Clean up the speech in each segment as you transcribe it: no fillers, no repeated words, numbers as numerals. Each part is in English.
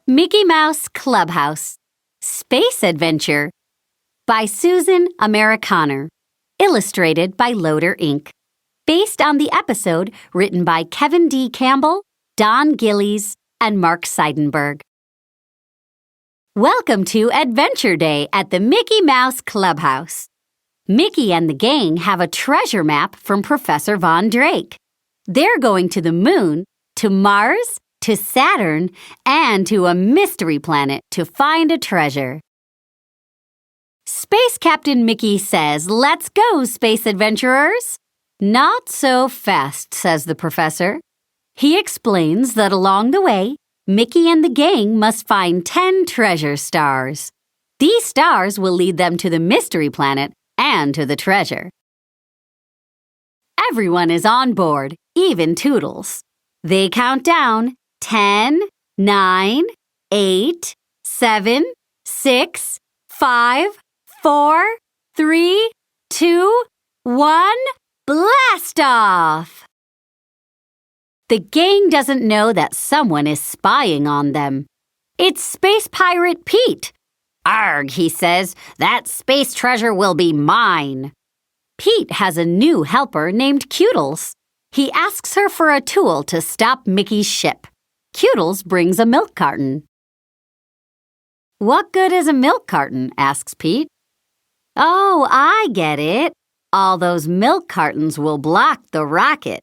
Mickey Mouse Clubhouse, Space Adventure by Susan Americaner, illustrated by Loader Inc. Based on the episode written by Kevin D. Campbell, Don Gillies, and Mark Seidenberg. Welcome to Adventure Day at the Mickey Mouse Clubhouse. Mickey and the gang have a treasure map from Professor Von Drake. They're going to the moon, to Mars, to Saturn, and to a mystery planet to find a treasure. Space Captain Mickey says, "Let's go, space adventurers." "Not so fast," says the professor. He explains that along the way, Mickey and the gang must find 10 treasure stars. These stars will lead them to the mystery planet and to the treasure. Everyone is on board, even Toodles. They count down 10, 9, 8, 7, 6, 5, 4, 3, 2, 1, blast off! The gang doesn't know that someone is spying on them. It's Space Pirate Pete. "Arg," he says, "that space treasure will be mine." Pete has a new helper named Cutles. He asks her for a tool to stop Mickey's ship. Cutles brings a milk carton. "What good is a milk carton?" asks Pete. "Oh, I get it. All those milk cartons will block the rocket."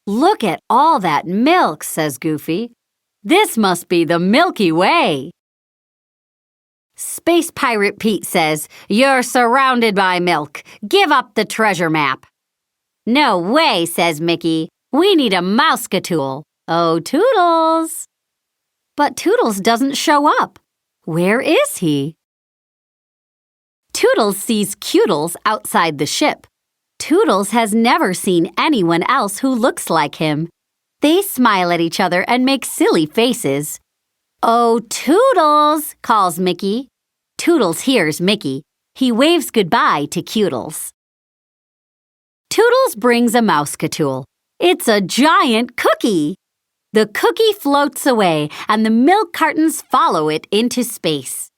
"Look at all that milk," says Goofy. "This must be the Milky Way." Space Pirate Pete says, "You're surrounded by milk. Give up the treasure map." "No way," says Mickey. "We need a mouse-tool. Oh, Toodles." But Toodles doesn't show up. Where is he? Toodles sees Cutles outside the ship. Toodles has never seen anyone else who looks like him. They smile at each other and make silly faces. "Oh, Toodles," calls Mickey. Toodles hears Mickey. He waves goodbye to Cutles. Toodles brings a mouse-tool. It's a giant cookie. The cookie floats away, and the milk cartons follow it into space.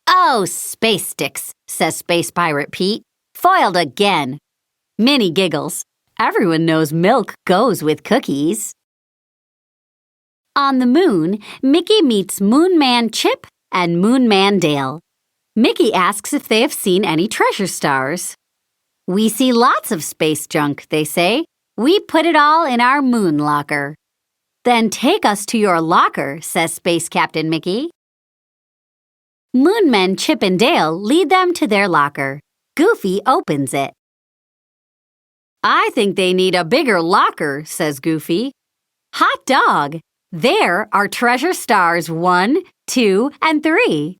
"Oh, space sticks," says Space Pirate Pete. "Foiled again." Minnie giggles. Everyone knows milk goes with cookies. On the moon, Mickey meets Moon Man Chip and Moon Man Dale. Mickey asks if they have seen any treasure stars. "We see lots of space junk," they say. "We put it all in our moon locker." "Then take us to your locker," says Space Captain Mickey. Moonmen Chip and Dale lead them to their locker. Goofy opens it. "I think they need a bigger locker," says Goofy. "Hot dog! There are treasure stars 1, 2, and 3.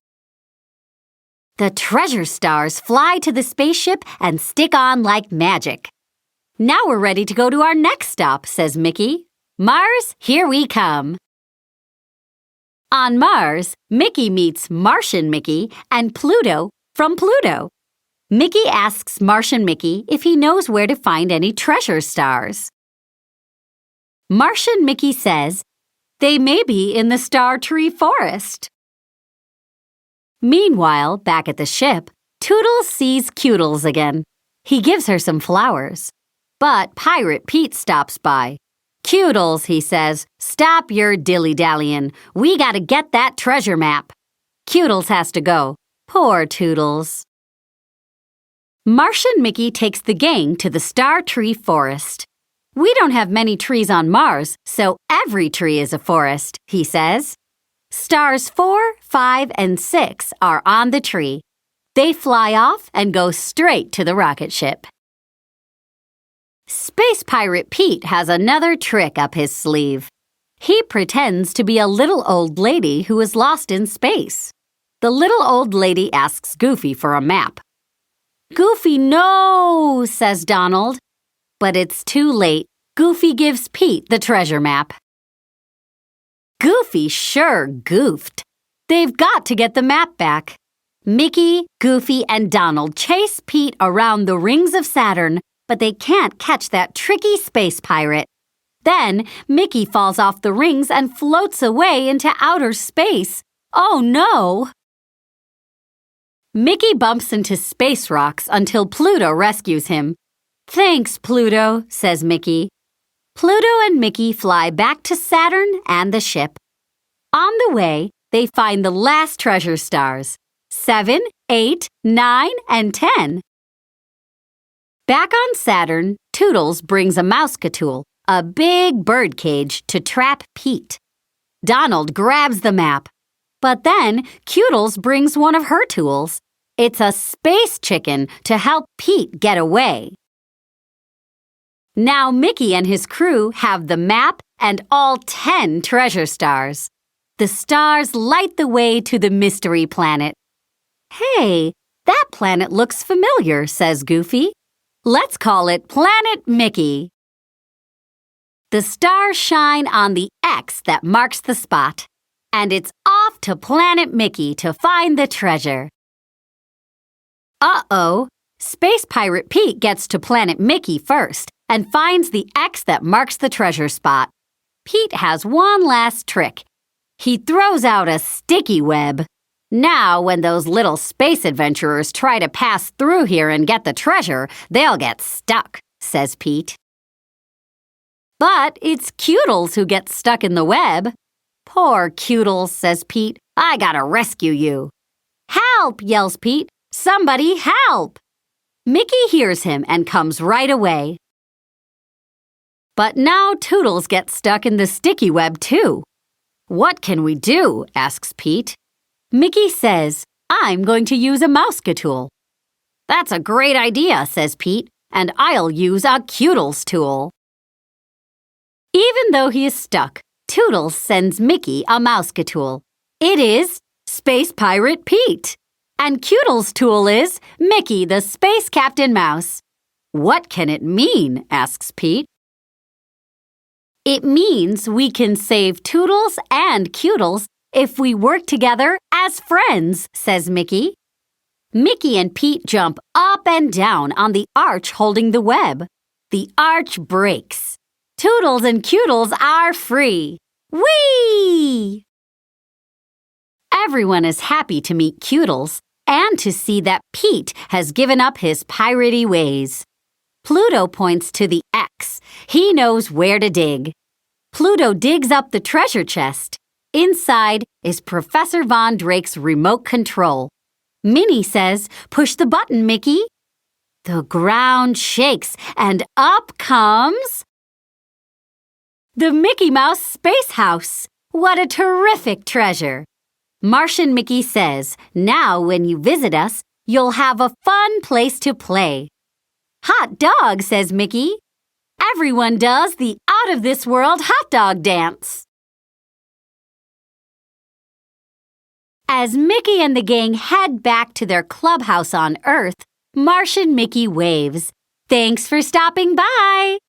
The treasure stars fly to the spaceship and stick on like magic. "Now we're ready to go to our next stop," says Mickey. "Mars, here we come." On Mars, Mickey meets Martian Mickey and Pluto from Pluto. Mickey asks Martian Mickey if he knows where to find any treasure stars. Martian Mickey says, "They may be in the Star Tree Forest." Meanwhile, back at the ship, Toodles sees Cutles again. He gives her some flowers. But Pirate Pete stops by. "Cutles," he says, "stop your dilly-dallying. We gotta get that treasure map." Cutles has to go. Poor Toodles. Martian Mickey takes the gang to the Star Tree Forest. "We don't have many trees on Mars, so every tree is a forest," he says. Stars 4, 5, and 6 are on the tree. They fly off and go straight to the rocket ship. Space Pirate Pete has another trick up his sleeve. He pretends to be a little old lady who is lost in space. The little old lady asks Goofy for a map. "Goofy, no," says Donald. But it's too late. Goofy gives Pete the treasure map. Goofy sure goofed. They've got to get the map back. Mickey, Goofy, and Donald chase Pete around the rings of Saturn, but they can't catch that tricky space pirate. Then Mickey falls off the rings and floats away into outer space. Oh no! Mickey bumps into space rocks until Pluto rescues him. "Thanks, Pluto," says Mickey. Pluto and Mickey fly back to Saturn and the ship. On the way, they find the last treasure stars, 7, 8, 9, and 10. Back on Saturn, Toodles brings a mousecatool, a big bird cage, to trap Pete. Donald grabs the map. But then, Toodles brings one of her tools. It's a space chicken to help Pete get away. Now Mickey and his crew have the map and all 10 treasure stars. The stars light the way to the mystery planet. "Hey, that planet looks familiar," says Goofy. "Let's call it Planet Mickey." The stars shine on the X that marks the spot, and it's off to Planet Mickey to find the treasure. Uh-oh, Space Pirate Pete gets to Planet Mickey first and finds the X that marks the treasure spot. Pete has one last trick. He throws out a sticky web. Now, when those little space adventurers try to pass through here and get the treasure, they'll get stuck, says Pete. But it's Toodles who gets stuck in the web. "Poor Toodles," says Pete. "I gotta rescue you." "Help!" yells Pete. "Somebody help!" Mickey hears him and comes right away. But now Toodles gets stuck in the sticky web too. "What can we do?" asks Pete. Mickey says, "I'm going to use a mousecatool." "That's a great idea," says Pete, "and I'll use a Toodles tool." Even though he is stuck, Toodles sends Mickey a mousecatool. It is Space Pirate Pete. And Toodles' tool is Mickey the Space Captain Mouse. "What can it mean?" asks Pete. "It means we can save Toodles and Toodles if we work together as friends," says Mickey. Mickey and Pete jump up and down on the arch holding the web. The arch breaks. Toodles and Toodles are free. Whee! Everyone is happy to meet Toodles and to see that Pete has given up his piratey ways. Pluto points to the X. He knows where to dig. Pluto digs up the treasure chest. Inside is Professor Von Drake's remote control. Minnie says, "Push the button, Mickey." The ground shakes and up comes the Mickey Mouse Space House. What a terrific treasure! Martian Mickey says, "Now when you visit us, you'll have a fun place to play." "Hot dog," says Mickey. Everyone does the out-of-this-world hot dog dance. As Mickey and the gang head back to their clubhouse on Earth, Martian Mickey waves. "Thanks for stopping by."